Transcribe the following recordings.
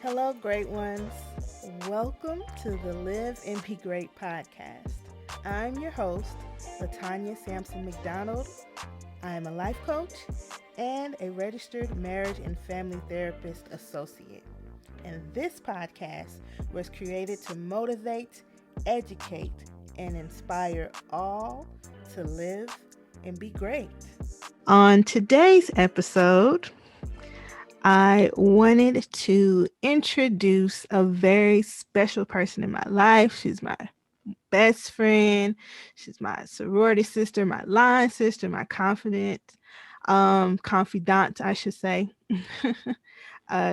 Hello, great ones. Welcome to the Live and Be Great podcast. I'm your host, Latanya Sampson McDonald. I am a life coach and a registered marriage and family therapist associate. And this podcast was created to motivate, educate, and inspire all to live and be great. On today's episode, I wanted to introduce a very special person in my life. She's my best friend. She's my sorority sister, my line sister, my confidant, I should say.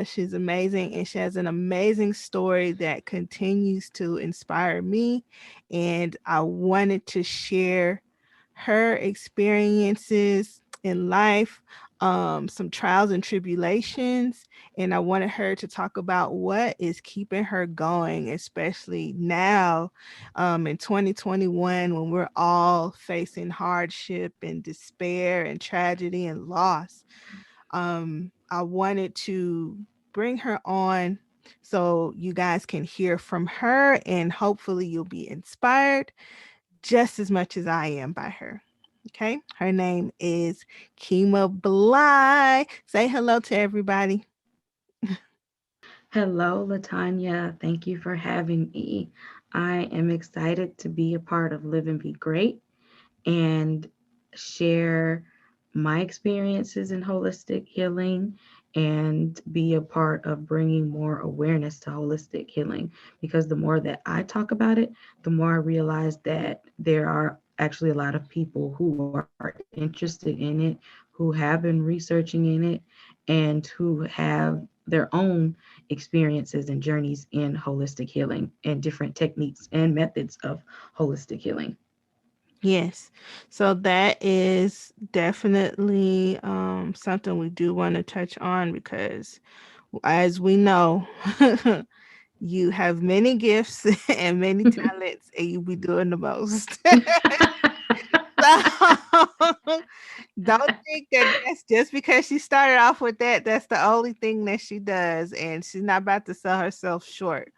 She's amazing, and she has an amazing story that continues to inspire me. And I wanted to share her experiences in life, some trials and tribulations, and I wanted her to talk about what is keeping her going, especially now, in 2021, when we're all facing hardship and despair and tragedy and loss. I wanted to bring her on so you guys can hear from her, and hopefully you'll be inspired just as much as I am by her. Okay. Her name is Takima Bly. Say hello to everybody. Hello, Latanya. Thank you for having me. I am excited to be a part of Live and Be Great and share my experiences in holistic healing and be a part of bringing more awareness to holistic healing. Because the more that I talk about it, the more I realize that there are actually a lot of people who are interested in it, who have been researching in it, and who have their own experiences and journeys in holistic healing and different techniques and methods of holistic healing. Yes. So that is definitely something we do want to touch on because, as we know, you have many gifts and many talents, and you be doing the most. So, don't think that that's just because she started off with that, that's the only thing that she does. And she's not about to sell herself short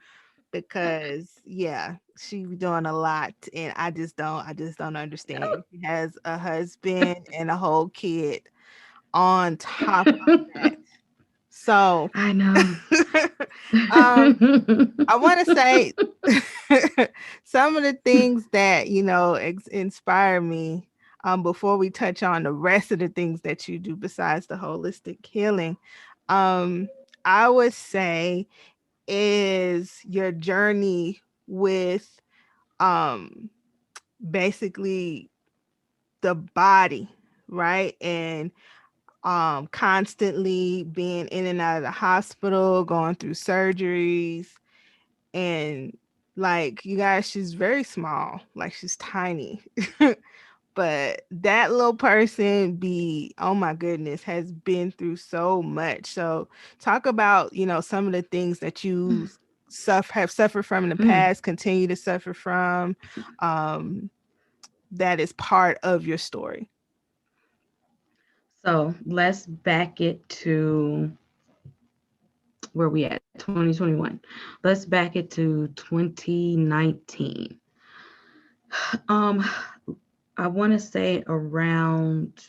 because, yeah, she be doing a lot. And I just don't understand. She has a husband and a whole kid on top of that. So, I know. um, I want to say some of the things that inspire me. Before we touch on the rest of the things that you do besides the holistic healing, um, I would say is your journey with um basically the body, right? And constantly being in and out of the hospital, going through surgeries, and like you guys, she's very small, like she's tiny. But that little person be, oh my goodness, has been through so much. So talk about, some of the things that you have suffered from in the Mm. past, continue to suffer from, um that is part of your story. So let's back it to where we at 2021. Let's back it to 2019. Um, I want to say around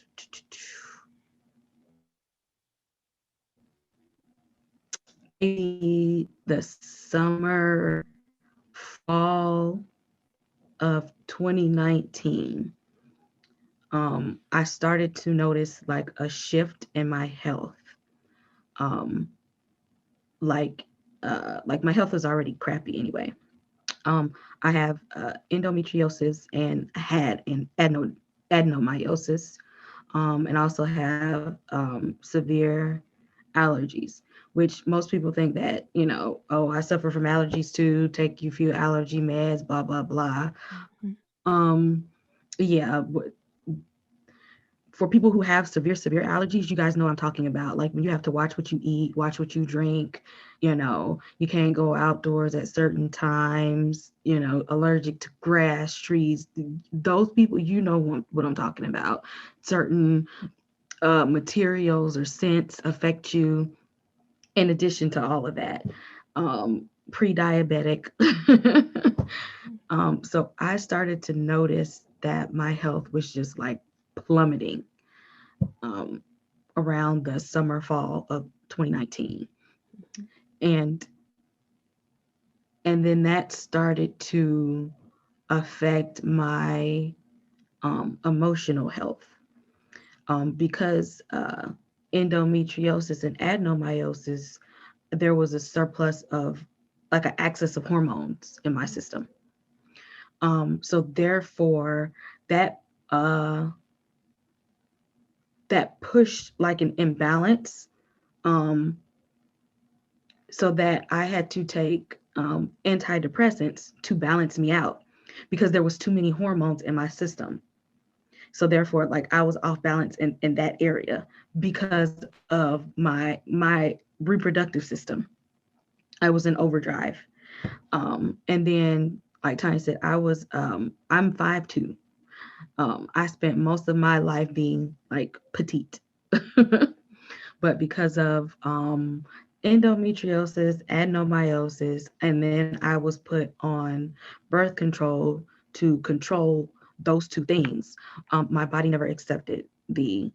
maybe the summer, fall of 2019. I started to notice like a shift in my health. Um, like like my health was already crappy anyway. Um, I have endometriosis and had an adenomyosis, and also have severe allergies, which most people think that, oh, I suffer from allergies too, take you few allergy meds, blah, blah, blah. Mhm. Um, yeah, for people who have severe allergies, you guys know what I'm talking about. Like when you have to watch what you eat, watch what you drink, you can't go outdoors at certain times, allergic to grass, trees. Those people, what I'm talking about. Certain materials or scents affect you in addition to all of that. pre-diabetic. So I started to notice that my health was just like plummeting um, around the summer fall of 2019, and then that started to affect my emotional health, because endometriosis and adenomyosis, there was a surplus of like an excess of hormones in my system. So therefore, that uh, that pushed like an imbalance, um, so that I had to take antidepressants to balance me out because there was too many hormones in my system. So therefore, like I was off balance in that area because of my reproductive system. I was in overdrive. And then, like Tanya said, I'm 5'2". I spent most of my life being like petite. But because of endometriosis, adenomyosis, and then I was put on birth control to control those two things, my body never accepted the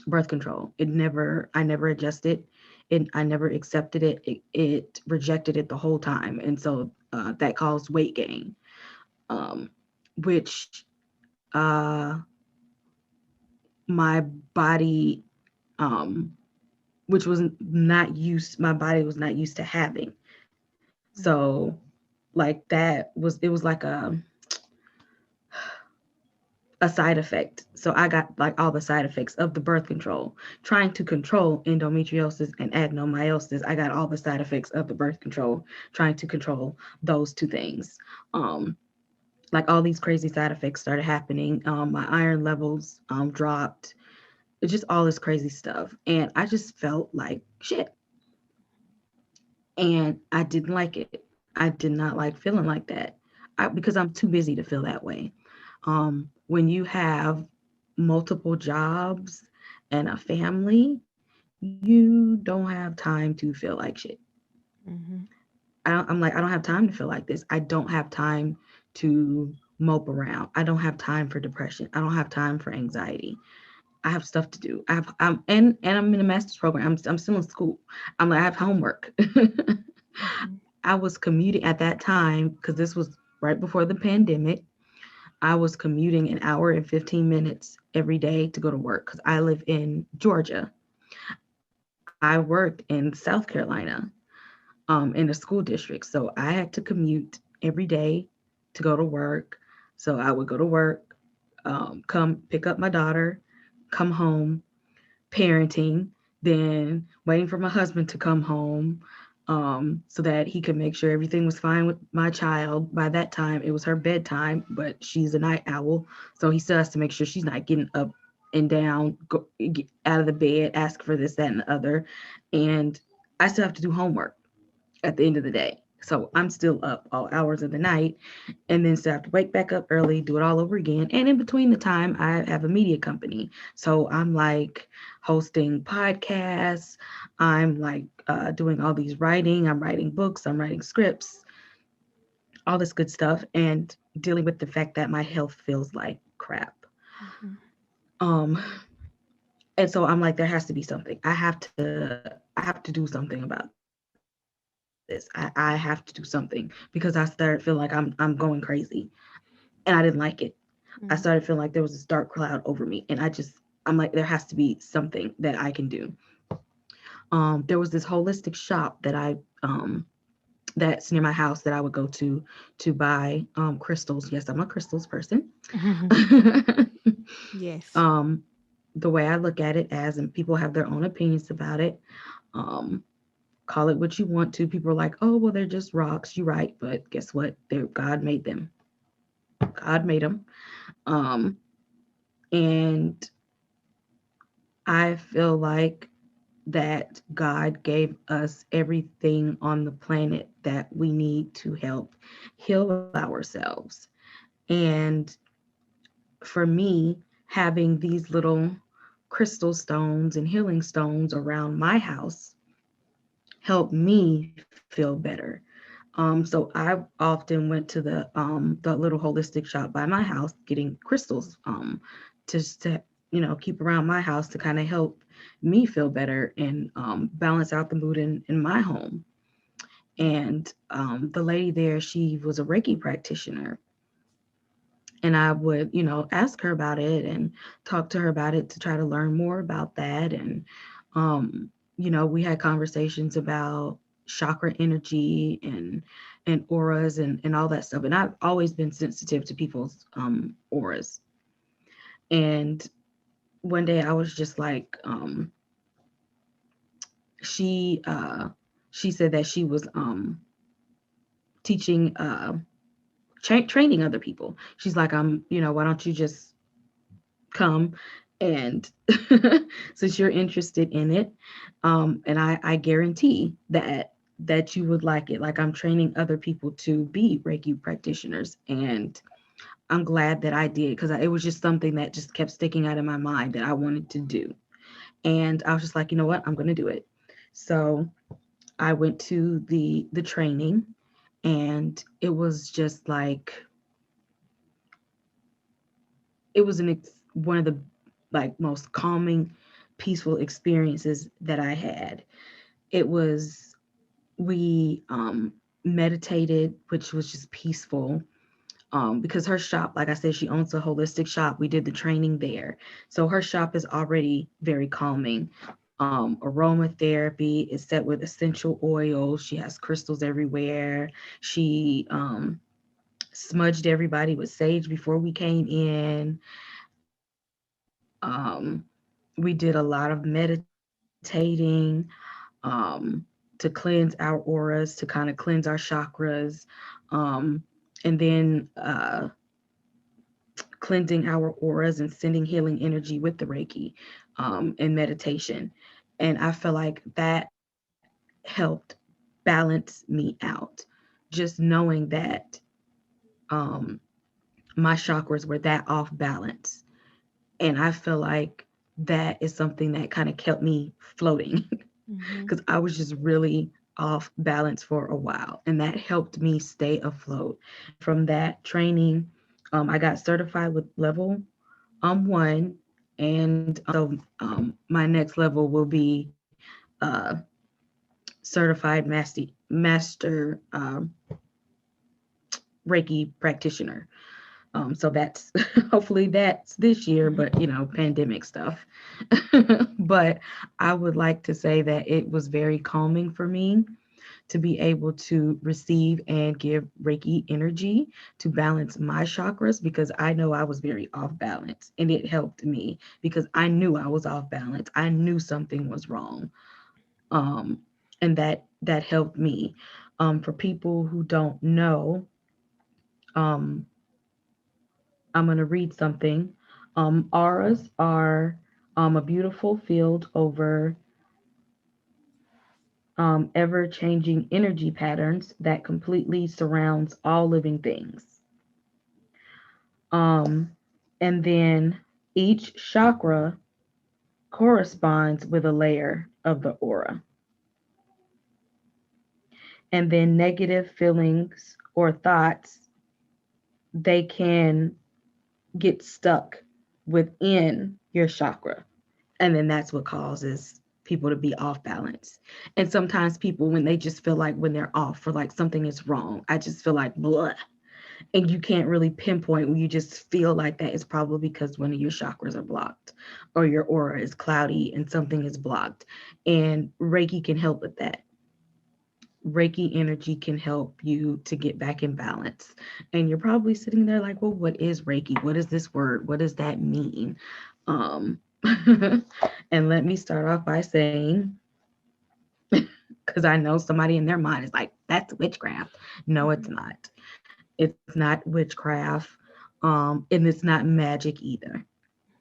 birth control. I never adjusted it. I never accepted it. It rejected it the whole time. And so that caused weight gain, um, which uh, my body, um, which was not used, my body was not used to having. So like that was, it was like a side effect. So I got like all the side effects of the birth control. Trying to control endometriosis and adenomyosis, I got all the side effects of the birth control, trying to control those two things. Um, like all these crazy side effects started happening. My iron levels dropped. It's just all this crazy stuff. And I just felt like shit. And I didn't like it. I did not like feeling like that, because I'm too busy to feel that way. When you have multiple jobs and a family, you don't have time to feel like shit. Mhm. I'm like, I don't have time to feel like this. I don't have time to mope around. I don't have time for depression. I don't have time for anxiety. I have stuff to do. And I'm in a master's program. I'm still in school. I'm like, I have homework. Mhm. I was commuting at that time because this was right before the pandemic. I was commuting an hour and 15 minutes every day to go to work because I live in Georgia. I worked in South Carolina, in a school district. So I had to commute every day to go to work. So I would go to work, come pick up my daughter, come home, parenting, then waiting for my husband to come home, so that he could make sure everything was fine with my child. By that time, it was her bedtime, but she's a night owl. So he still has to make sure she's not getting up and down, get out of the bed, ask for this, that, and the other. And I still have to do homework at the end of the day. So I'm still up all hours of the night, and then still have to wake back up early, do it all over again. And in between the time, I have a media company. So I'm like hosting podcasts. I'm like doing all these writing. I'm writing books. I'm writing scripts, all this good stuff, and dealing with the fact that my health feels like crap. Mhm. Um, and so I'm like, there has to be something. I have to do something about this. I have to do something because I started feeling like I'm going crazy, and I didn't like it. I started feeling like there was this dark cloud over me, and I'm like, there has to be something that I can do. There was this holistic shop that that's near my house that I would go to buy crystals. Yes, I'm a crystals person. Mhm. Yes. um, the way I look at it, as, and people have their own opinions about it. Um, Call it what you want to. People are like, oh, well, they're just rocks. You're right, but guess what? They're God made them. God made them. Um, and I feel like that God gave us everything on the planet that we need to help heal ourselves. And for me, having these little crystal stones and healing stones around my house helped me feel better. So I often went to the little holistic shop by my house, getting crystals, just to keep around my house to kind of help me feel better and balance out the mood in my home. And the lady there, she was a Reiki practitioner, and I would ask her about it and talk to her about it to try to learn more about that. And we had conversations about chakra energy and auras and all that stuff. And I've always been sensitive to people's auras. And one day I was just like, she she said that she was teaching training other people. She's like, why don't you just come and since you're interested in it, and I guarantee that you would like it. Like, I'm training other people to be Reiki practitioners, and I'm glad that I did, because it was just something that just kept sticking out in my mind that I wanted to do. And I was just like, you know what, I'm going to do it. So I went to the training, and it was just like, it was one of the like most calming, peaceful experiences that I had. It was We meditated, which was just peaceful. Because her shop, like I said, she owns a holistic shop. We did the training there, so her shop is already very calming. Aromatherapy is set with essential oils. She has crystals everywhere. She smudged everybody with sage before we came in. We did a lot of meditating, um, to cleanse our auras, to kind of cleanse our chakras, and then cleansing our auras and sending healing energy with the Reiki, and meditation. And I feel like that helped balance me out. Just knowing that um, my chakras were that off balance. And I feel like that is something that kind of kept me floating Mhm. because I was just really off balance for a while. And that helped me stay afloat. And from that training, I got certified with level one. And my next level will be certified master Reiki practitioner. So that's hopefully that's this year, Mhm. but pandemic stuff. But I would like to say that it was very calming for me to be able to receive and give Reiki energy to balance my chakras, because I know I was very off balance, and it helped me because I knew I was off balance. I knew something was wrong. Um, and that helped me. For people who don't know, um, I'm going to read something. Auras are a beautiful field over ever changing energy patterns that completely surrounds all living things. Um, and then each chakra corresponds with a layer of the aura. And then negative feelings or thoughts, they can get stuck within your chakra. And then that's what causes people to be off balance. And sometimes people, when they just feel like when they're off or like something is wrong, I just feel like blah. And you can't really pinpoint when you just feel like that. It's probably because one of your chakras are blocked or your aura is cloudy and something is blocked. And Reiki can help with that. Reiki energy can help you to get back in balance. And you're probably sitting there like, well, what is Reiki? What is this word? What does that mean? Um, and let me start off by saying, because I know somebody in their mind is like, that's witchcraft. No, it's Mhm. not. It's not witchcraft. And it's not magic either.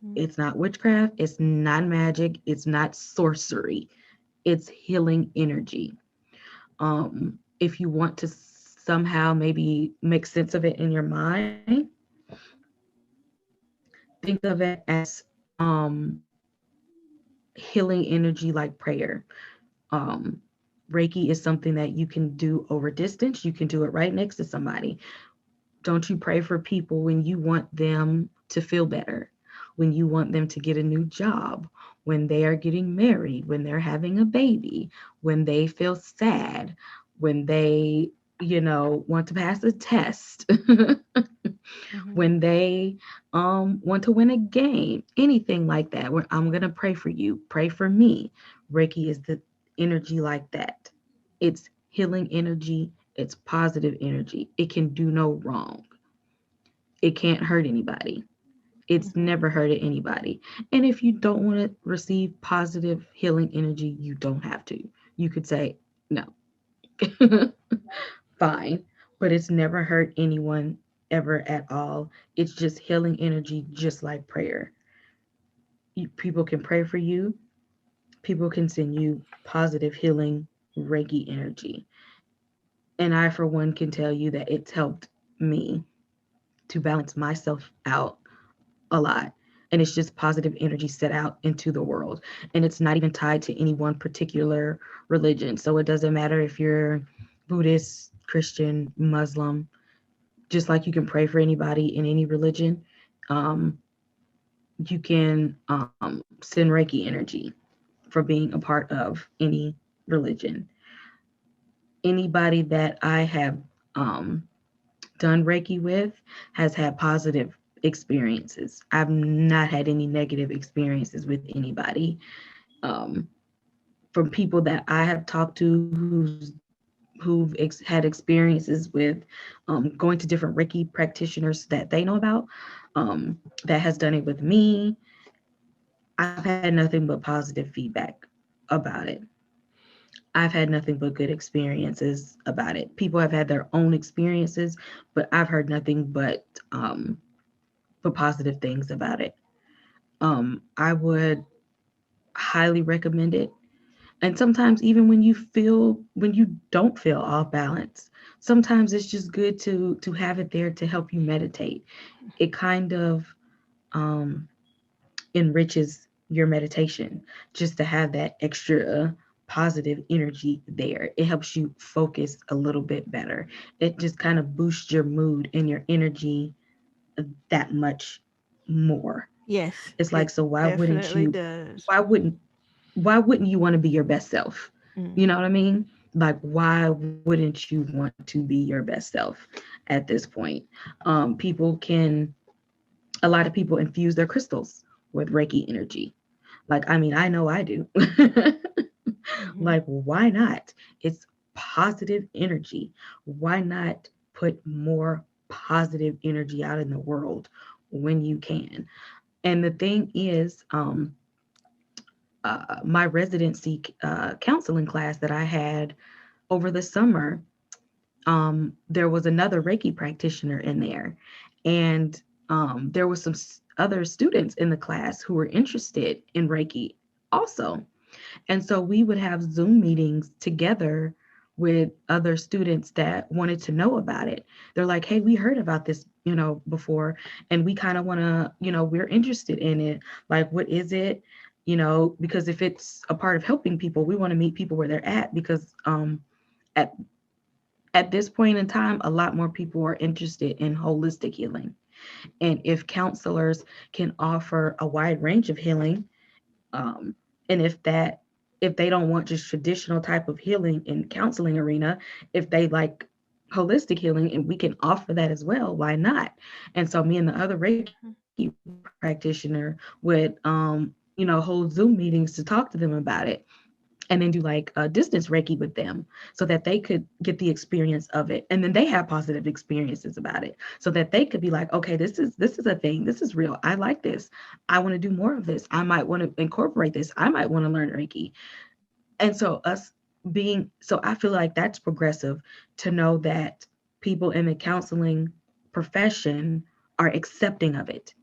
Mhm. It's not witchcraft. It's not magic. It's not sorcery. It's healing energy. If you want to somehow maybe make sense of it in your mind, think of it as healing energy like prayer. Um, Reiki is something that you can do over distance. You can do it right next to somebody. Don't you pray for people when you want them to feel better, when you want them to get a new job, when they are getting married, when they're having a baby, when they feel sad, when they, want to pass a test, Mhm. when they want to win a game, anything like that. Where I'm gonna pray for you, pray for me. Reiki is the energy like that. It's healing energy. It's positive energy. It can do no wrong. It can't hurt anybody. It's Mhm. never hurted anybody. And if you don't want to receive positive healing energy, you don't have to. You could say no. Fine. But it's never hurt anyone ever at all. It's just healing energy, just like prayer. People can pray for you, people can send you positive healing Reiki energy. And I, for one, can tell you that it's helped me to balance myself out a lot. And it's just positive energy set out into the world. And it's not even tied to any one particular religion. So it doesn't matter if you're Buddhist, Christian, Muslim, just like you can pray for anybody in any religion, um, you can send Reiki energy for being a part of any religion. Anybody that I have um, done Reiki with has had positive experiences. I've not had any negative experiences with anybody. Um, from people that I have talked to had experiences with going to different Reiki practitioners that they know about, that has done it with me. I've had nothing but positive feedback about it. I've had nothing but good experiences about it. People have had their own experiences, but I've heard nothing but positive things about it. I would highly recommend it. And sometimes even when you don't feel off balance, sometimes it's just good to have it there to help you meditate. It kind of um, enriches your meditation just to have that extra positive energy there. It helps you focus a little bit better. It just kind of boosts your mood and your energy that much more. Yes, It's like, it so definitely does. why wouldn't why wouldn't you want to be your best self? You Mm. know what I mean? Like, why wouldn't you want to be your best self at this point? People can, a lot of people infuse their crystals with Reiki energy. Like, I mean, I know I do. Mhm. Like, why not? It's positive energy. Why not put more positive energy out in the world when you can? And the thing is, my residency counseling class that I had over the summer, there was another Reiki practitioner in there, and there was some other students in the class who were interested in Reiki also. And so we would have Zoom meetings together with other students that wanted to know about it. They're like, hey, we heard about this, before, and we kind of want to, we're interested in it. Like, what is it? Because if it's a part of helping people, we want to meet people where they're at, because at this point in time, a lot more people are interested in holistic healing. And if counselors can offer a wide range of healing, um, and if they don't want just traditional type of healing in counseling arena, if they like holistic healing and we can offer that as well, why not? And so me and the other Reiki practitioner would hold Zoom meetings to talk to them about it, and then do like distance Reiki with them so that they could get the experience of it. And then they have positive experiences about it so that they could be like, okay, this is a thing. This is real. I like this. I want to do more of this. I might want to incorporate this. I might want to learn Reiki. And so I feel like that's progressive to know that people in the counseling profession are accepting of it,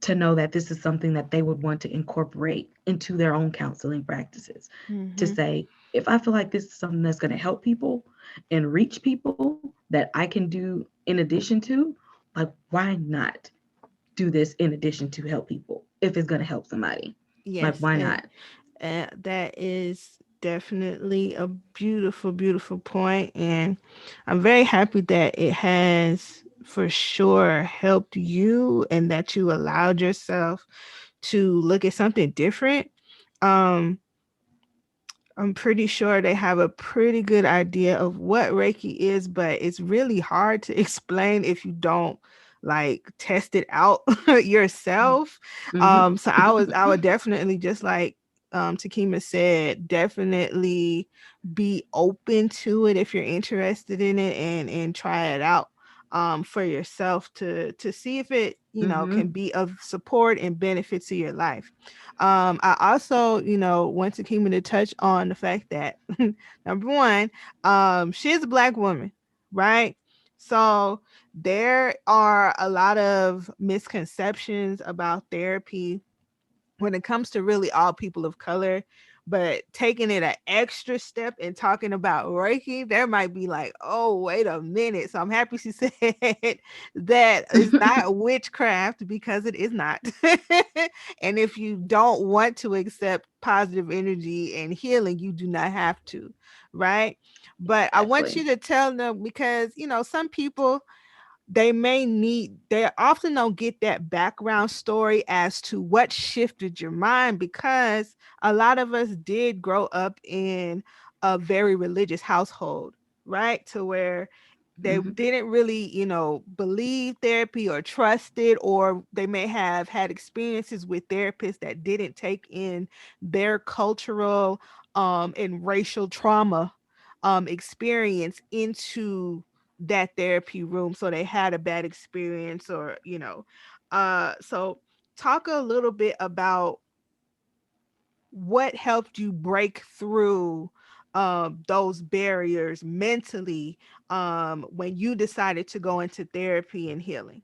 to know that this is something that they would want to incorporate into their own counseling practices. To Mhm. say, if I feel like this is something that's going to help people and reach people that I can do in addition to, like, why not do this in addition to help people if it's going to help somebody? Like, Yes, why and not? that is. Definitely a beautiful, beautiful point. And I'm very happy that it has for sure helped you and that you allowed yourself to look at something different. Um, I'm pretty sure they have a pretty good idea of what Reiki is, but it's really hard to explain if you don't like test it out yourself. Mm-hmm. So I would definitely just like Takima said, definitely be open to it if you're interested in it and try it out for yourself to see if it, you know, Mm-hmm. can be of support and benefit to your life. I also, you know, want to keep me to touch on the fact that number one, she is a black woman, right? So there are a lot of misconceptions about therapy when it comes to really all people of color, but taking it an extra step and talking about Reiki, there might be like, oh, wait a minute. So I'm happy she said that it's not witchcraft because it is not. And if you don't want to accept positive energy and healing, you do not have to, right? But I want Exactly. you to tell them because, you know, some people they often don't get that background story as to what shifted your mind because a lot of us did grow up in a very religious household, right? To where they Mm-hmm. didn't really, you know, believe therapy or trust it, or they may have had experiences with therapists that didn't take in their cultural and racial trauma experience into that therapy room, so they had a bad experience, or you know, so talk a little bit about what helped you break through those barriers mentally when you decided to go into therapy and healing.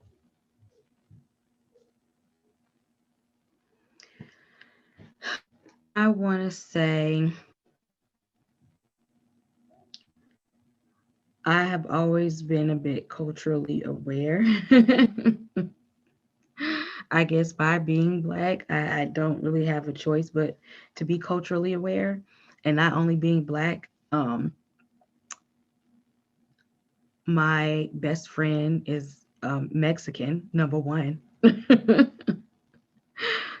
I want to say I have always been a bit culturally aware. I guess by being black, I don't really have a choice but to be culturally aware. And not only being black, my best friend is Mexican, number one.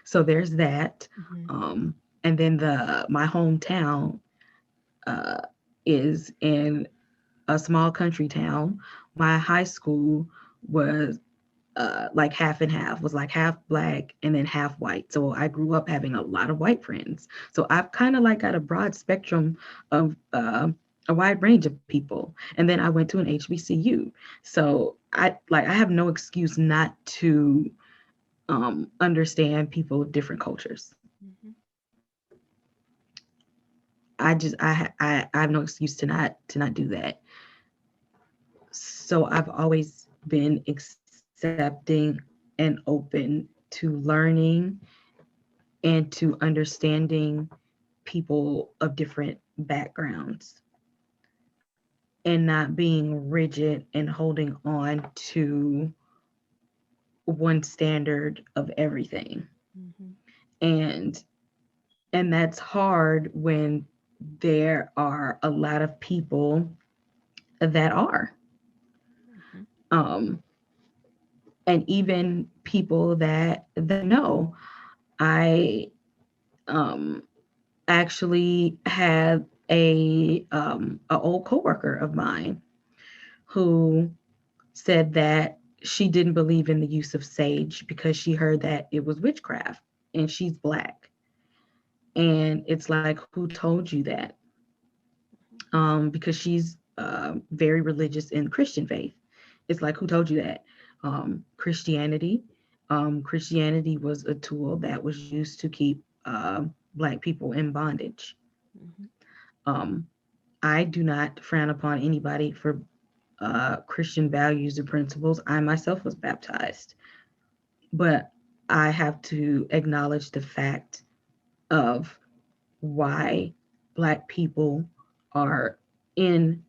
So there's that. Mhm. Um, and then the my hometown uh, is in a small country town. My high school was like half and half, was like half black and then half white. So I grew up having a lot of white friends. So I've kind of like got a broad spectrum of a wide range of people. And then I went to an HBCU. So I have no excuse not to understand people of different cultures. Mhm. I have no excuse to not do that. So I've always been accepting and open to learning and to understanding people of different backgrounds and not being rigid and holding on to one standard of everything. Mhm. And that's hard when there are a lot of people that are. Mhm. Um, and even people that I know. I um, actually had a old coworker of mine who said that she didn't believe in the use of sage because she heard that it was witchcraft, and she's black. And it's like, who told you that? Because she's very religious in Christian faith. It's like, who told you that? Christianity. Christianity was a tool that was used to keep black people in bondage. Mhm. Um, I do not frown upon anybody for Christian values or principles. I myself was baptized, but I have to acknowledge the fact of why Black people are in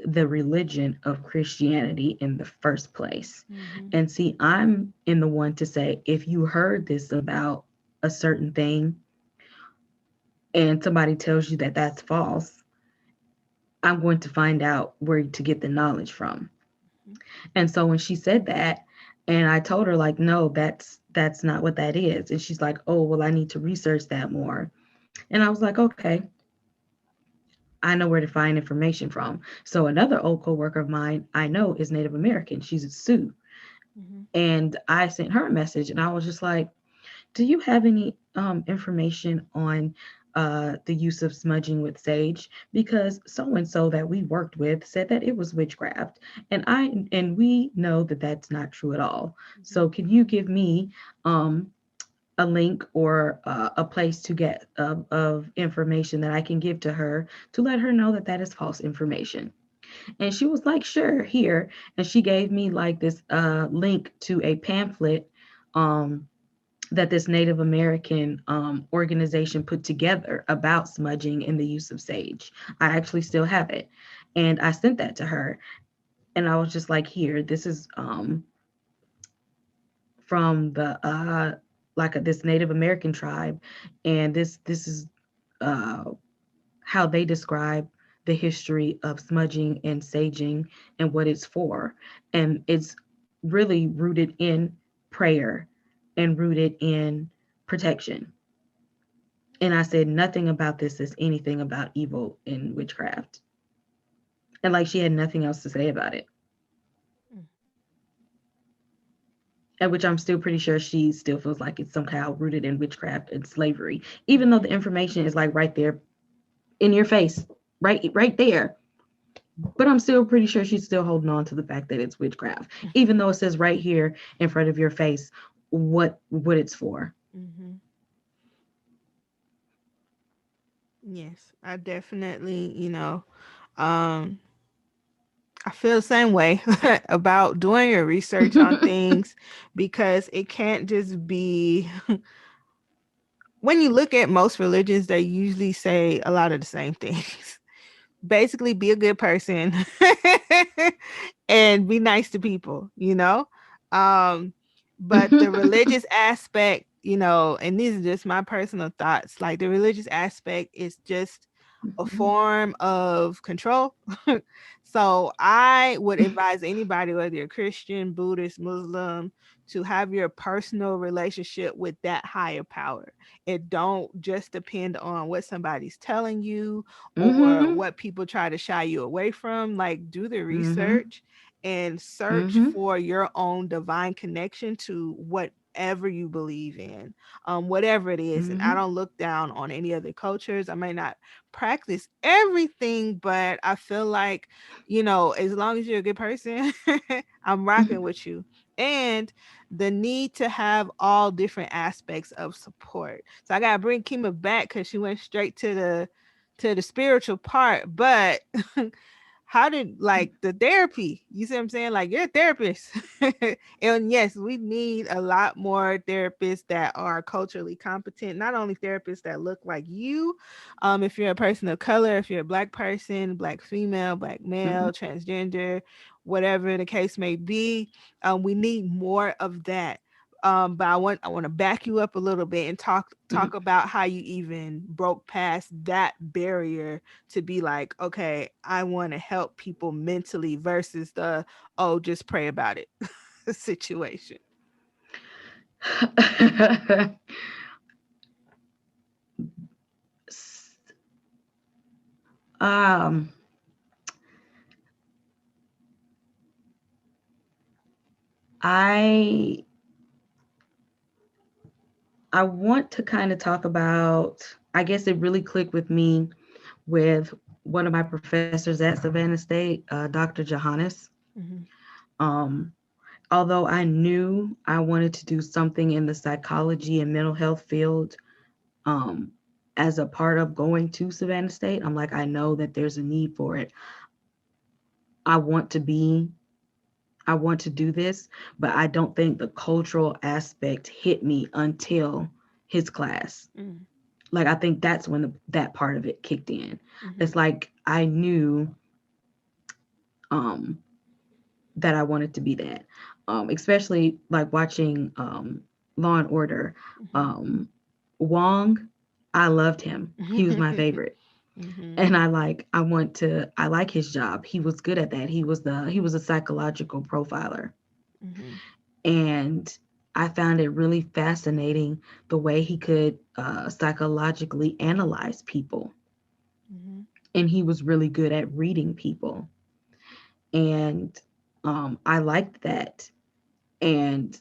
the religion of Christianity in the first place. Mhm. And see, I'm in the one to say, if you heard this about a certain thing and somebody tells you that that's false, I'm going to find out where to get the knowledge from. Mhm. And so when she said that, and I told her like, no, that's not what that is. And she's like, oh, well, I need to research that more. And I was like, okay, I know where to find information from. So another old coworker of mine I know is Native American. She's a Sioux. Mhm. And I sent her a message and I was just like, do you have any information on the use of smudging with sage? Because so and so that we worked with said that it was witchcraft, and we know that that's not true at all. Mhm. So can you give me um, a link or a place to get of information that I can give to her to let her know that that is false information? And she was like, sure, here. And she gave me like this link to a pamphlet um, that this Native American organization put together about smudging and the use of sage. I actually still have it. And I sent that to her. And I was just like, here, this is from the this Native American tribe, and this is uh, how they describe the history of smudging and saging and what it's for, and it's really rooted in prayer and rooted in protection. And I said nothing about this is anything about evil and witchcraft. And like she had nothing else to say about it. Mm. At which I'm still pretty sure she still feels like it's somehow rooted in witchcraft and slavery, even though the Mhm. information is like right there in your face, right there. But I'm still pretty sure she's still holding on to the fact that it's witchcraft, even though it says right here in front of your face what it's for. Mhm. Yes, I definitely, um, I feel the same way about doing your research on things because it can't just be when you look at most religions, they usually say a lot of the same things. Basically, be a good person and be nice to people, Um, but the religious aspect, and these are just my personal thoughts, like the religious aspect is just a form of control. So I would advise anybody, whether you're Christian, Buddhist, Muslim, to have your personal relationship with that higher power. It don't just depend on what somebody's telling you or Mm-hmm. what people try to shy you away from. Like, do the Mm-hmm. research and search Mm-hmm. for your own divine connection to whatever you believe in, whatever it is. And I Mm-hmm. don't look down on any other cultures. I may not practice everything, but I feel like, as long as you're a good person, I'm rocking with you. And the need to have all different aspects of support. So I gotta bring Kima back because she went straight to the spiritual part, but how did like the therapy? You see what I'm saying? Like you're a therapist. And yes, we need a lot more therapists that are culturally competent, not only therapists that look like you. If you're a person of color, if you're a black person, black female, black Mm-hmm. male, transgender, whatever the case may be, we need more of that. But I want to back you up a little bit and talk about how you even broke past that barrier to be like, okay, I want to help people mentally versus the, oh, just pray about it situation. um, I I want to kind of talk about. I guess it really clicked with me with one of my professors at Savannah State, Dr. Johannes. Mm-hmm. Um, Although I knew I wanted to do something in the psychology and mental health field, um, as a part of going to Savannah State, I'm like, I know that there's a need for it. I want to be, I want to do this, but I don't think the cultural aspect hit me until his class. Mm-hmm. Like, I think that's when that part of it kicked in. Mm-hmm. It's like I knew um, that I wanted to be that, especially like watching Law and Order. Mm-hmm. Um, Wong, I loved him. He was my favorite. Mhm. And I like his job. He was good at that. He was a psychological profiler. Mhm. And I found it really fascinating the way he could psychologically analyze people. Mhm. And he was really good at reading people. And I liked that. And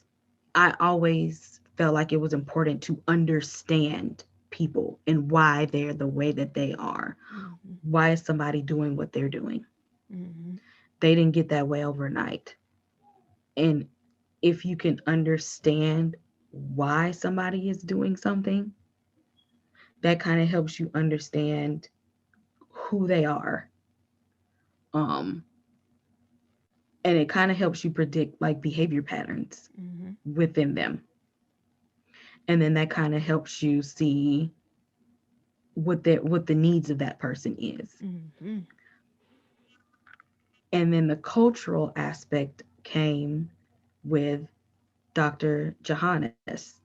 I always felt like it was important to understand people and why they're the way that they are. Mhm. Why is somebody doing what they're doing? Mhm. They didn't get that way overnight. And if you can understand why somebody is doing something, that kind of helps you understand who they are. Um, and it kind of helps you predict like behavior patterns Mhm. within them. And then that kind of helps you see what the needs of that person is. Mhm. And then the cultural aspect came with Dr. Johannes.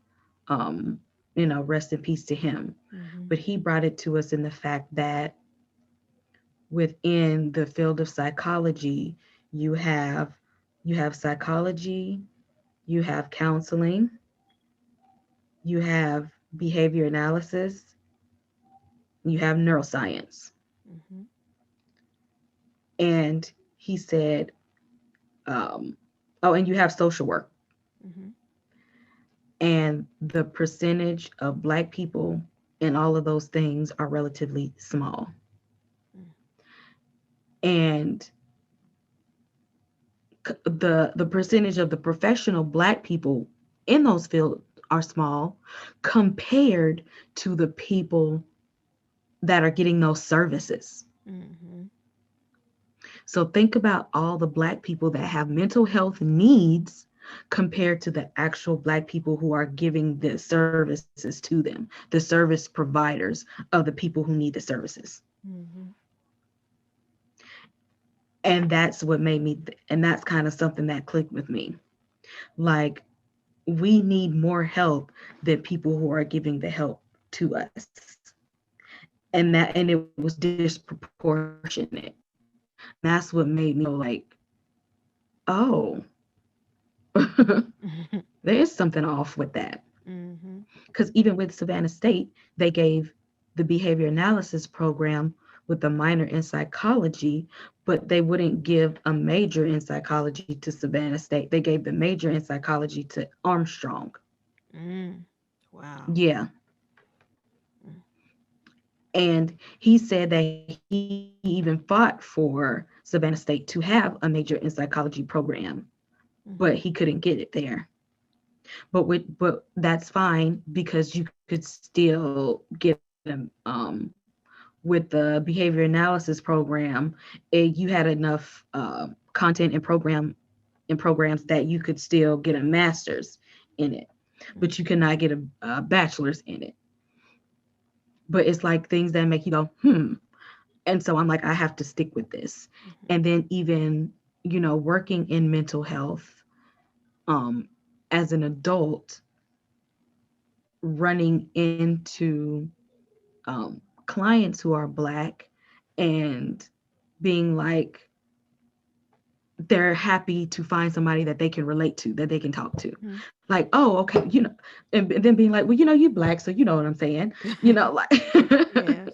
Um, rest in peace to him. Mhm. But he brought it to us in the fact that within the field of psychology, you have you have psychology, you have counseling, you have behavior analysis, you have neuroscience. Mhm. And he said, oh, and you have social work. Mhm. And the percentage of Black people in all of those things are relatively small. And the percentage of the professional Black people in those fields are small compared to the people that are getting those services. Mhm. So think about all the Black people that have mental health needs compared to the actual Black people who are giving the services to them, the service providers of the people who need the services. Mhm. And that's what made me, and that's kind of something that clicked with me. Like, we need more help than people who are giving the help to us. And it was disproportionate. And that's what made me go like, oh, Mhm. there is something off with that. Mhm. Because even with Savannah State, they gave the behavior analysis program with a minor in psychology, but they wouldn't give a major in psychology to Savannah State. They gave the major in psychology to Armstrong. Mm. Wow. Yeah. Mm. And he said that he even fought for Savannah State to have a major in psychology program, but he Mhm. couldn't get it there. But that's fine because you could still get with the behavior analysis program, you had enough content and programs that you could still get a master's in it, but you cannot get a bachelor's in it. But it's like things that make you go, hmm. And so I'm like, I have to stick with this. Mhm. And then even, working in mental health um, as an adult, running into clients who are Black and being like, they're happy to find somebody that they can relate to, that they can talk to. Mhm. Like, oh, okay, and then being like, well, you Black, so you know what I'm saying. Like Yes.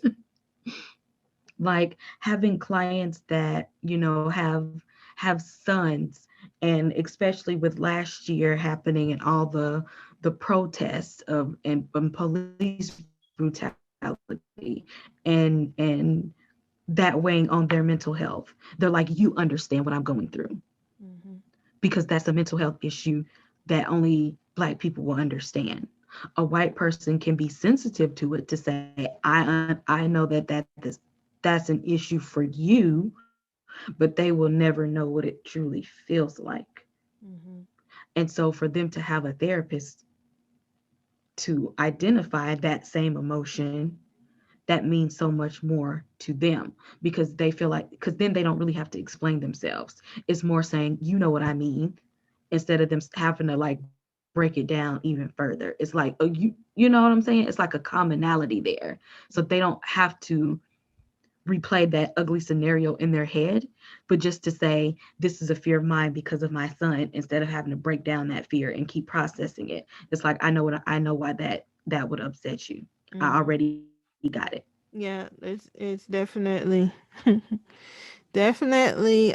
like having clients that, have sons, and especially with last year happening and all the protests and police brutality and that weighing on their mental health. They're like, you understand what I'm going through, Mhm. because that's a mental health issue that only Black people will understand. A white person can be sensitive to it to say, I know that's an issue for you, but they will never know what it truly feels like. Mhm. And so for them to have a therapist to identify that same emotion, that means so much more to them, because they feel like, because then they don't really have to explain themselves. It's more saying, you know what I mean, instead of them having to like break it down break it down even further. It's like, you know what I'm saying? It's like a commonality there. So they don't have to replay that ugly scenario in their head, but just to say, this is a fear of mine because of my son, instead of having to break down that fear and keep processing it. It's like, I know why that would upset you. I Mhm. already got it. Yeah, it's definitely definitely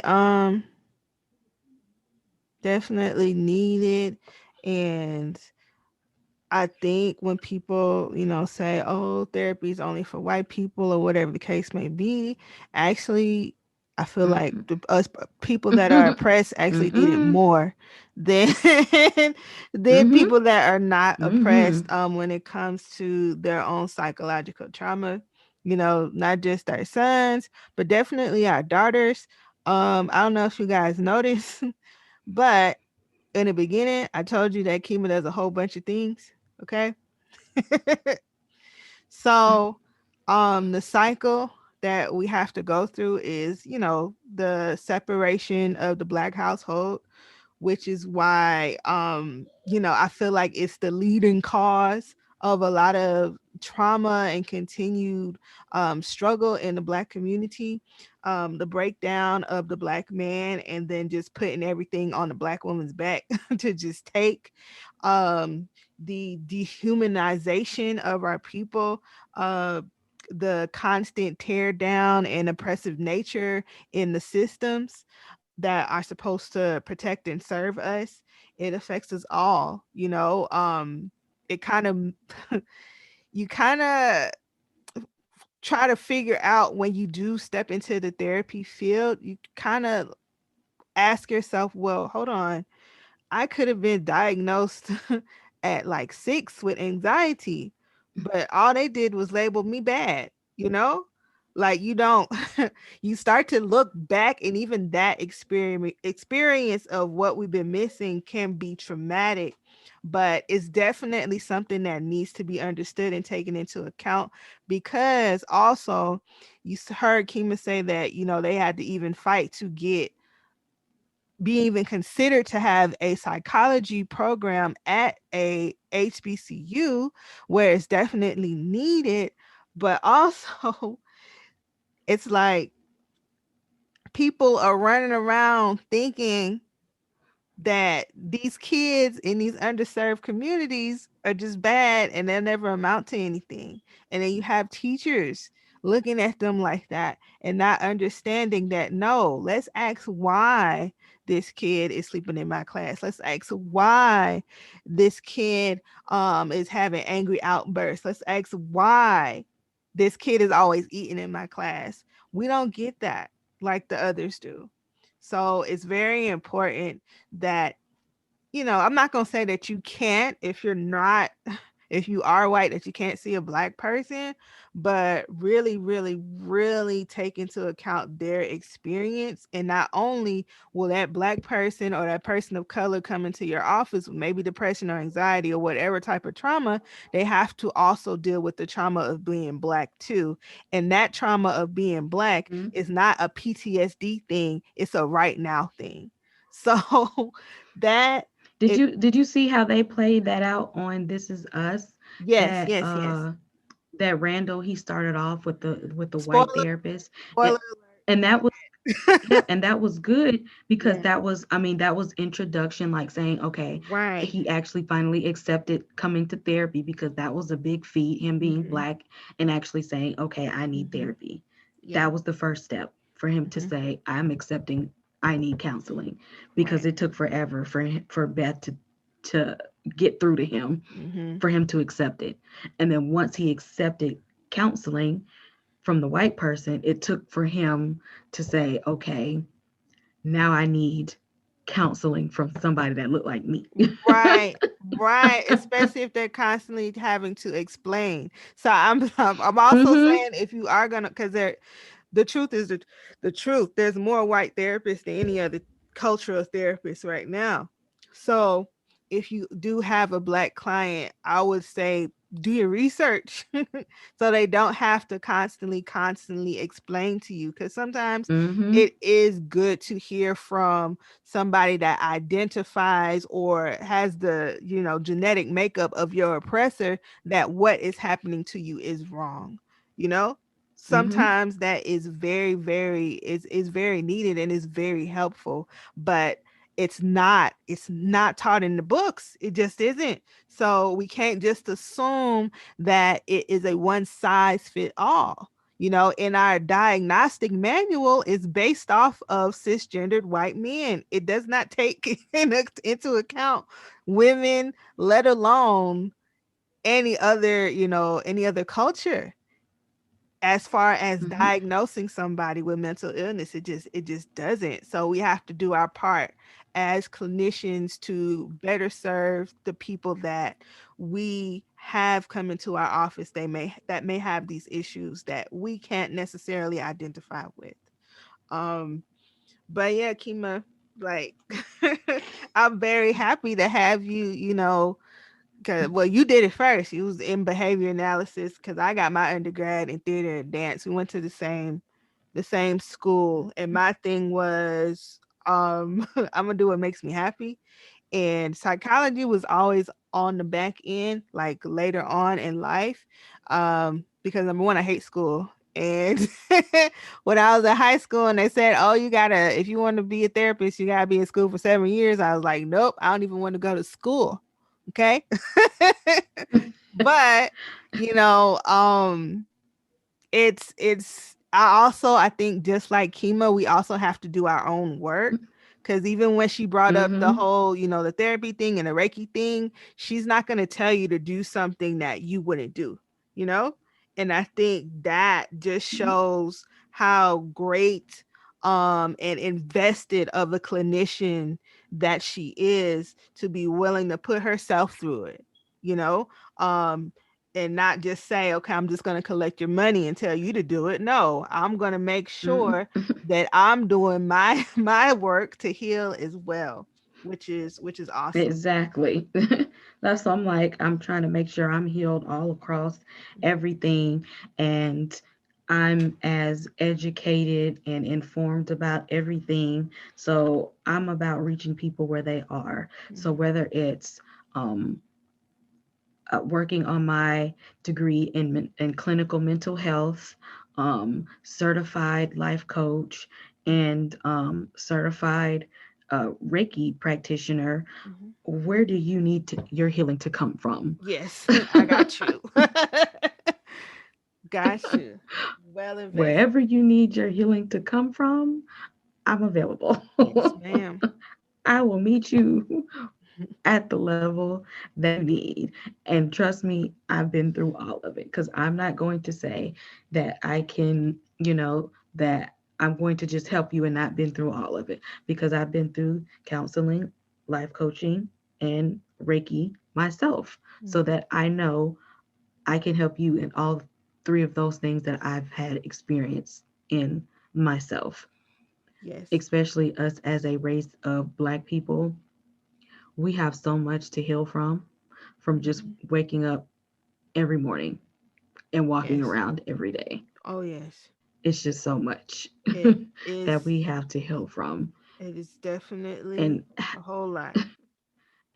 definitely needed. And I think when people, say, "Oh, therapy is only for white people," or whatever the case may be, actually, I feel like Mm-mm. us people that are oppressed actually need it Mm-mm. more than than Mm-hmm. people that are not Mm-hmm. oppressed. When it comes to their own psychological trauma, not just our sons, but definitely our daughters. I don't know if you guys noticed, but in the beginning, I told you that chemo does a whole bunch of things. Okay. So, the cycle that we have to go through is, the separation of the black household, which is why I feel like it's the leading cause of a lot of trauma and continued struggle in the black community. The breakdown of the black man, and then just putting everything on the black woman's back to just take, the dehumanization of our people, uh the constant tear down and oppressive nature in the systems that are supposed to protect and serve us. It affects us all. It kind of you kind of try to figure out, when you do step into the therapy field, you kind of ask yourself, well, hold on, I could have been diagnosed at like 6 with anxiety, but all they did was label me bad, you know? Like, you don't you start to look back, and even that experience of what we've been missing can be traumatic, but it's definitely something that needs to be understood and taken into account, because also heard Kima say that, they had to even fight to be even considered to have a psychology program at a HBCU, where it's definitely needed. But also, it's like people are running around thinking that these kids in these underserved communities are just bad and they'll never amount to anything. And then you have teachers looking at them like that and not understanding that, no, let's ask why this kid is sleeping in my class. Let's ask why this kid is having angry outbursts. Let's ask why this kid is always eating in my class. We don't get that like the others do. So it's very important that, I'm not going to say that you can't, if you're not, if you are white, that you can't see a black person, but really, really, really take into account their experience. And not only will that black person or that person of color come into your office with maybe depression or anxiety or whatever type of trauma, they have to also deal with the trauma of being black too. And that trauma of being black Mm-hmm. is not a PTSD thing, it's a right now thing. So that Did it, you see how they played that out on This Is Us? yes, That yes, yes. that Randall, he started off with the Spoiler, white therapist, spoiler and, and that was, alert. yeah, and that was good because Yeah. that was, I mean, that was introduction, like saying, okay, Right. he actually finally accepted coming to therapy, because that was a big feat, him being Mhm. black and actually saying, okay, I need Mhm. therapy. Yeah. That was the first step for him to Mhm. say, I'm accepting I need counseling, because Right. it took forever for Beth to get through to him, Mhm. for him to accept it. And then once he accepted counseling from the white person, it took for him to say, okay, now I need counseling from somebody that looked like me. Right. Right. Especially if they're constantly having to explain. So I'm also Mm-hmm. saying, if you are gonna, because the truth is the truth. There's more white therapists than any other cultural therapist right now. So if you do have a black client, I would say do your research so they don't have to constantly explain to you, because sometimes Mm-hmm. it is good to hear from somebody that identifies or has the, genetic makeup of your oppressor, that what is happening to you is wrong. you know Mm-hmm. Sometimes that is is very needed and is very helpful, but it's not taught in the books. It just isn't. So we can't just assume that it is a one size fit all. In our diagnostic manual is based off of cisgendered white men. It does not take into account women, let alone any other culture, as far as Mm-hmm. diagnosing somebody with mental illness. It just doesn't. So we have to do our part as clinicians to better serve the people that we have come into our office, that may have these issues that we can't necessarily identify with. um but yeah, Kima, like, I'm very happy to have you, cause, well, you did it first. You was in behavior analysis, because I got my undergrad in theater and dance. We went to the same school, and my thing was, I'm gonna do what makes me happy. And psychology was always on the back end, like later on in life, because number one, I hate school. And when I was in high school and they said, oh, if you want to be a therapist, you gotta be in school for 7 years, I was like, nope, I don't even want to go to school. Okay. But, you know, I think, just like chemo, we also have to do our own work. Because even when she brought up the Mm-hmm. whole, the therapy thing and the Reiki thing, she's not going to tell you to do something that you wouldn't do, you know? And I think that just shows how great and invested of a clinician that she is, to be willing to put herself through it, you know? Um, and not just say, okay, I'm just going to collect your money and tell you to do it. No, I'm going to make sure Mm-hmm. that I'm doing my my work to heal as well, which is awesome. Exactly. That's I'm like, I'm trying to make sure I'm healed all across everything, and I'm as educated and informed about everything. So I'm about reaching people where they are. So Mhm, whether it's um, working on my degree in clinical mental health, certified life coach, mhm, and certified Reiki practitioner, mhm. where do you need your healing to come from? Yes, I got you. Got you. Well invested. Wherever you need your healing to come from, I'm available. Yes, ma'am. I will meet you at the level that you need. And trust me, I've been through all of it, because I'm not going to say that I can, that I'm going to just help you and not been through all of it, because I've been through counseling, life coaching, and Reiki myself, so Mhm. that I know I can help you in all three of those things that I've had experience in myself, Yes. especially us as a race of Black people. We have so much to heal from just Mhm. waking up every morning and walking Yes. around every day. Oh, yes. It's just so much It is. that we have to heal from, It is definitely and a whole lot.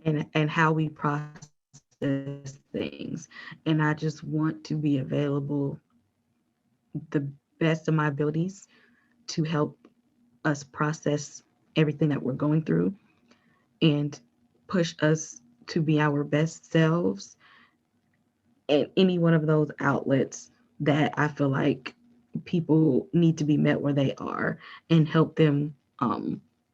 and how we process things. And I just want to be available the best of my abilities to help us process everything that we're going through, and push us to be our best selves at any one of those outlets that I feel like people need to be met where they are, and help them,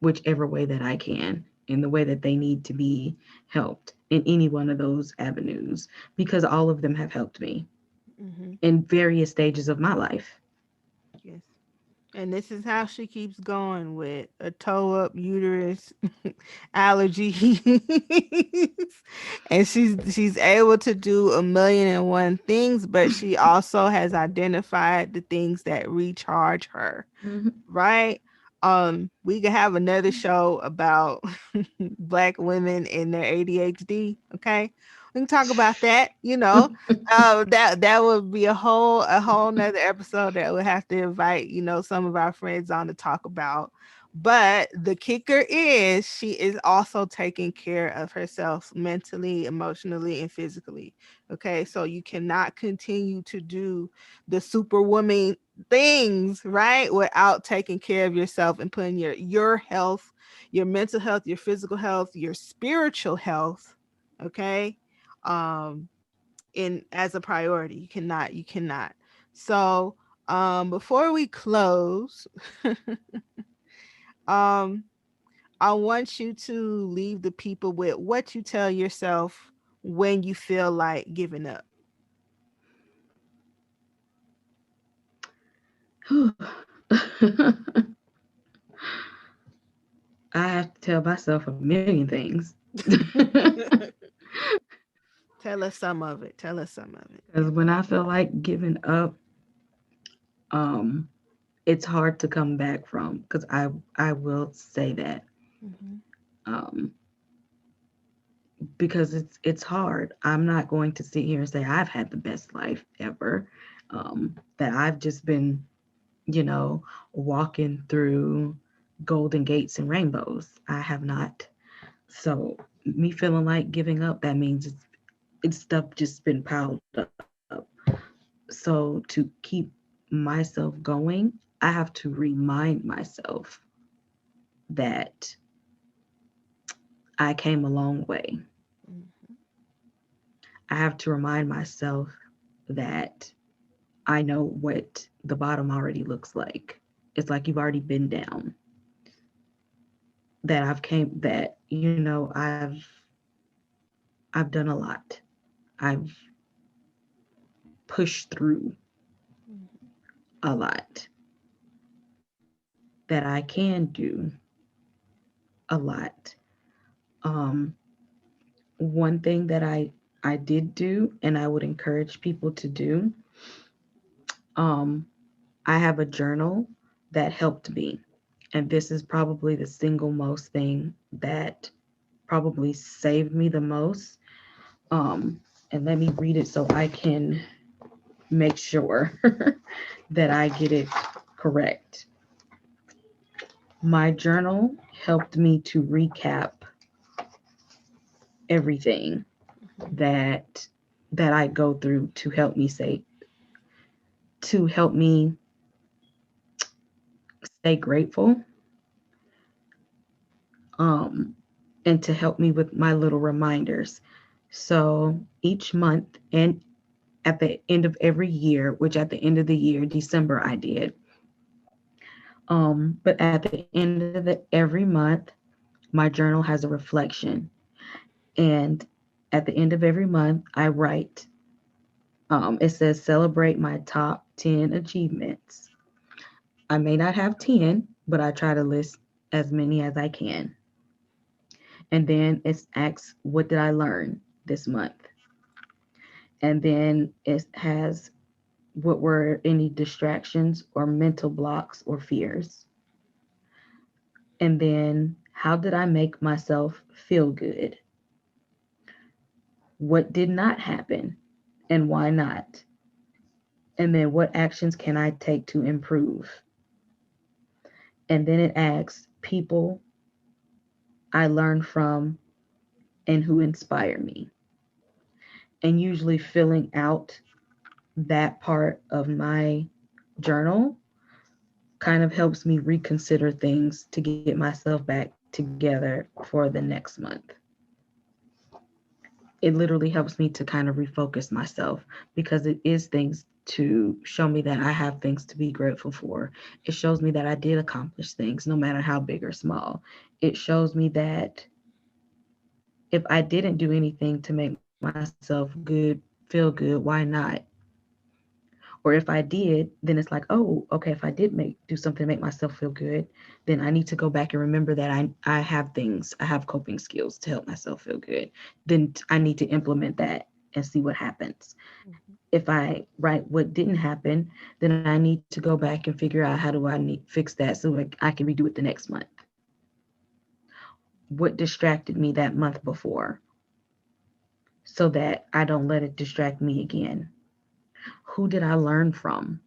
whichever way that I can, in the way that they need to be helped in any one of those avenues, because all of them have helped me Hmm. in various stages of my life. Yes. And this is how she keeps going with a toe up uterus, allergies. And she's able to do a million and one things, but she also has identified the things that recharge her, Mhm. right? We could have another show about Black women and their ADHD, okay? We can talk about that, that would be a whole nother episode that we'll have to invite, some of our friends on to talk about. But the kicker is she is also taking care of herself mentally, emotionally, and physically. Okay. So you cannot continue to do the superwoman things, right? Without taking care of yourself and putting your health, your mental health, your physical health, your spiritual health, okay, um in as a priority. You cannot. So before we close, um I want you to leave the people with what you tell yourself when you feel like giving up. I have to tell myself a million things. Tell us some of it. Tell us some of it. Because when I feel like giving up, um, it's hard to come back from. Because I will say that. Hmm. Um, because it's hard. I'm not going to sit here and say I've had the best life ever. That I've just been, you know, walking through golden gates and rainbows. I have not. So me feeling like giving up, that means it's stuff just been piled up. So to keep myself going, I have to remind myself that I came a long way. Hmm. I have to remind myself that I know what the bottom already looks like. It's like you've already been down. That I've came that, I've done a lot. I've pushed through a lot. That I can do a lot. Um, One thing that I did do and I would encourage people to do, um, I have a journal that helped me. And this is probably the single most thing that probably saved me the most. Um, and let me read it so I can make sure that I get it correct. My journal helped me to recap everything Hmm. that I go through to help me stay grateful, um, and to help me with my little reminders. So each month and at the end of every year, which at the end of the year, December, I did. But at the end of every month, my journal has a reflection. And at the end of every month, I write, it says, celebrate my top 10 achievements. I may not have 10, but I try to list as many as I can. And then it asks, what did I learn this month? And then it has, what were any distractions or mental blocks or fears? And then, how did I make myself feel good? What did not happen and why not? And then, what actions can I take to improve? And then it asks people I learned from and who inspire me. And usually, filling out that part of my journal kind of helps me reconsider things to get myself back together for the next month. It literally helps me to kind of refocus myself because it is things to show me that I have things to be grateful for. It shows me that I did accomplish things, no matter how big or small. It shows me that if I didn't do anything to make myself feel good, why not? Or if I did, then it's like, oh, okay, if I did do something to make myself feel good, then I need to go back and remember that I have coping skills to help myself feel good. Then I need to implement that and see what happens. Hmm. If I write what didn't happen, then I need to go back and figure out how do I need fix that so I can redo it the next month. What distracted me that month before? so that I don't let it distract me again. Who did I learn from?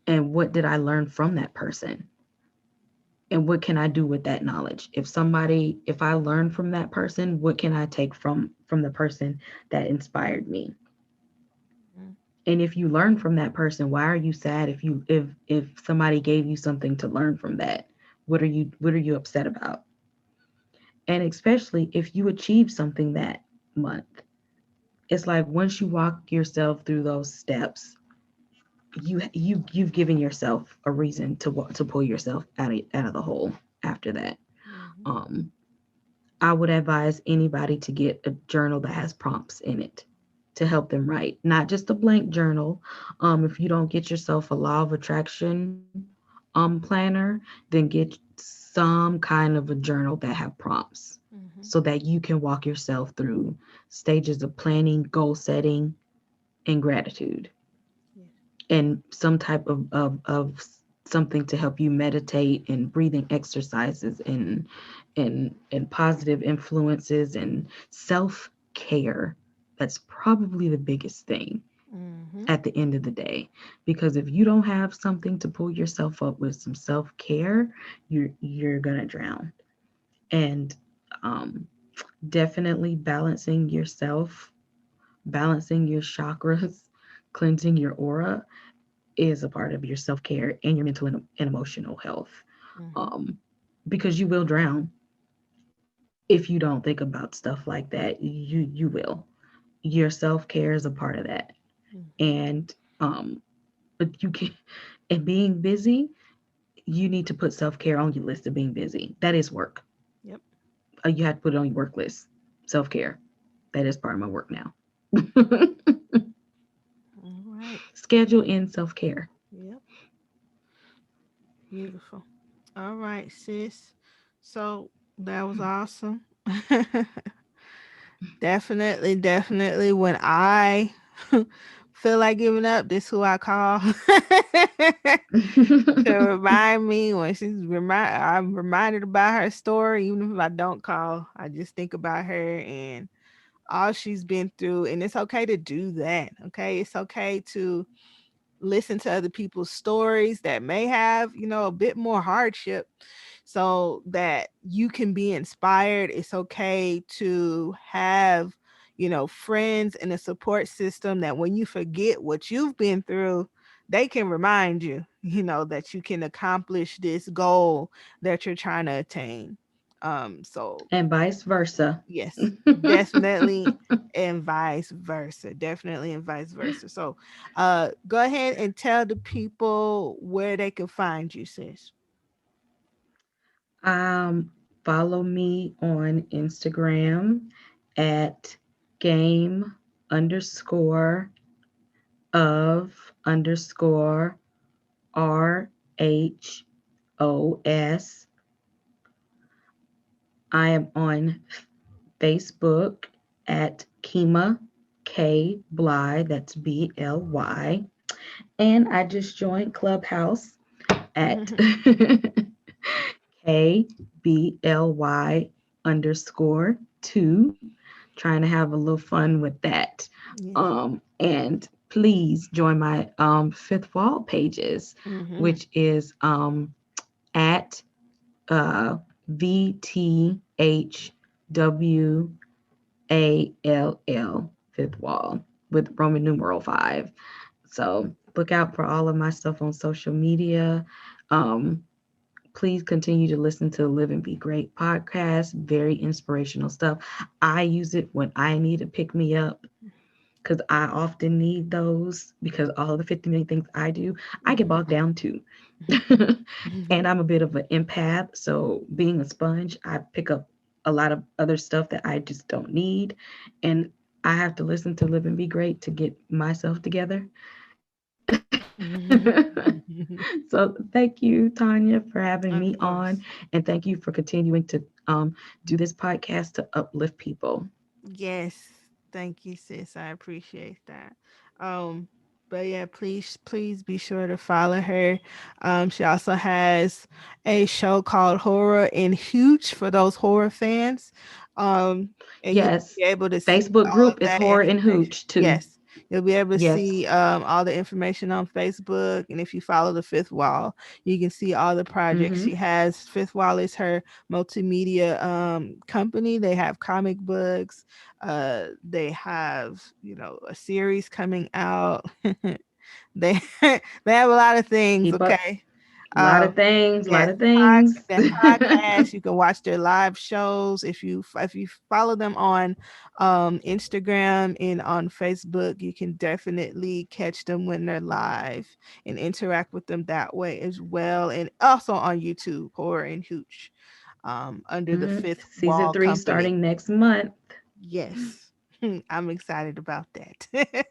And what did I learn from that person? And what can I do with that knowledge? If I learn from that person, what can I take from the person that inspired me? Mhm. And if you learn from that person, why are you sad if somebody gave you something to learn from that? What are you upset about? And especially if you achieve something that month, it's like once you walk yourself through those steps, you've given yourself a reason to pull yourself out of the hole after that. Mhm. um I would advise anybody to get a journal that has prompts in it to help them write, not just a blank journal. If you don't get yourself a law of attraction planner, then get some kind of a journal that have prompts Mhm. so that you can walk yourself through stages of planning, goal setting, and gratitude, Yes. and some type of something to help you meditate and breathing exercises and positive influences and self-care. That's probably the biggest thing Mhm. at the end of the day, because if you don't have something to pull yourself up with some self-care, you're gonna drown. And um, definitely balancing yourself, balancing your chakras, cleansing your aura is a part of your self care and your mental and emotional health. Mhm. Um, because you will drown if you don't think about stuff like that. You will. Your self care is a part of that, Mhm. and but you can. And being busy, you need to put self care on your list of being busy. That is work. Yep. You have to put it on your work list. Self care. That is part of my work now. All right. Schedule in self care. Yep. Beautiful. All right, sis. So that was awesome. Definitely, definitely. When I feel like giving up, this who I call to remind me when I'm reminded about her story. Even if I don't call, I just think about her and all she's been through. And it's okay to do that. Okay, it's okay to listen to other people's stories that may have, a bit more hardship so that you can be inspired. It's okay to have, friends and a support system that when you forget what you've been through, they can remind you, that you can accomplish this goal that you're trying to attain. So And vice versa. yes, definitely, and vice versa. Definitely and vice versa. So, go ahead and tell the people where they can find you, sis. Um, Follow me on Instagram at game underscore of underscore RHOS. I am on Facebook at Kima K Bly, that's Bly. And I just joined Clubhouse at KBLY underscore two, trying to have a little fun with that. Yes. And please join my fifth wall pages, Mm-hmm. which is at VTHWALL, fifth wall, with Roman numeral five. So look out for all of my stuff on social media. Um, Please continue to listen to the Live and Be Great podcast. Very inspirational stuff. I use it when I need to pick me up because I often need those because all the 50 million things I do, I get Mm-hmm. bogged down too. And I'm a bit of an empath. So being a sponge, I pick up a lot of other stuff that I just don't need. And I have to listen to Live and Be Great to get myself together. So thank you, Tanya, for having me Of on, course. and thank you for continuing to do this podcast to uplift people. Yes. Thank you, sis. I appreciate that. Um, But yeah, please be sure to follow her. She also has a show called Horror and Huge for those horror fans. Um, and you'll Yes. be able to see Facebook all of group is that Horror and information. Hooch too. Yes, you'll be able to Yes. see all the information on Facebook. And if you follow the Fifth Wall, you can see all the projects Mm-hmm. she has. Fifth Wall is her multimedia company. They have comic books. They have, a series coming out. They they have a lot of things, Keep up. okay? A lot of things. A lot Yes, of things. their podcast. You can watch their live shows if you follow them on Instagram and on Facebook. You can definitely catch them when they're live and interact with them that way as well. And also on YouTube, Horror and Hooch, under the Fifth Season Wall 3 Company. starting next month. Yes. I'm excited about that.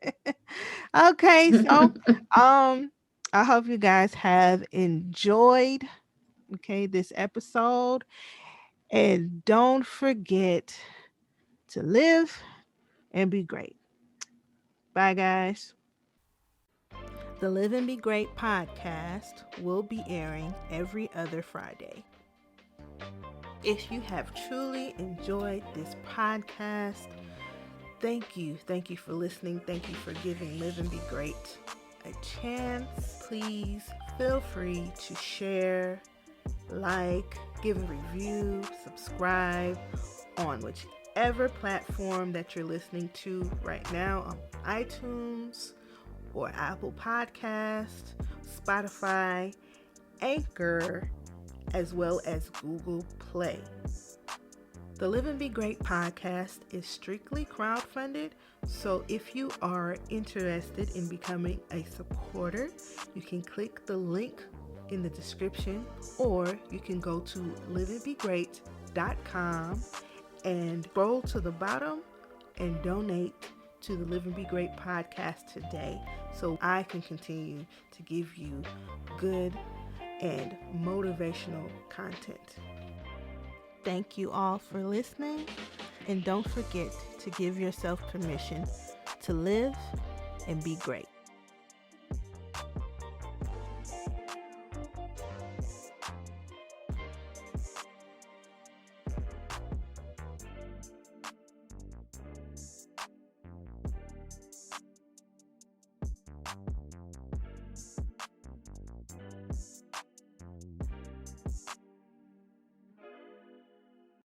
Okay, so um I hope you guys have enjoyed this episode, and don't forget to live and be great. Bye guys. The Live and Be Great podcast will be airing every other Friday. If you have truly enjoyed this podcast, thank you. Thank you for listening. Thank you for giving Live and Be Great a chance. Please feel free to share, like, give a review, subscribe on whichever platform that you're listening to right now, on iTunes or Apple Podcast, Spotify, Anchor, as well as Google Play. The Live and Be Great podcast is strictly crowdfunded, so if you are interested in becoming a supporter, you can click the link in the description, or you can go to liveandbegreat.com and scroll to the bottom and donate to the Live and Be Great podcast today, so I can continue to give you good and motivational content. Thank you all for listening, and don't forget to give yourself permission to live and be great.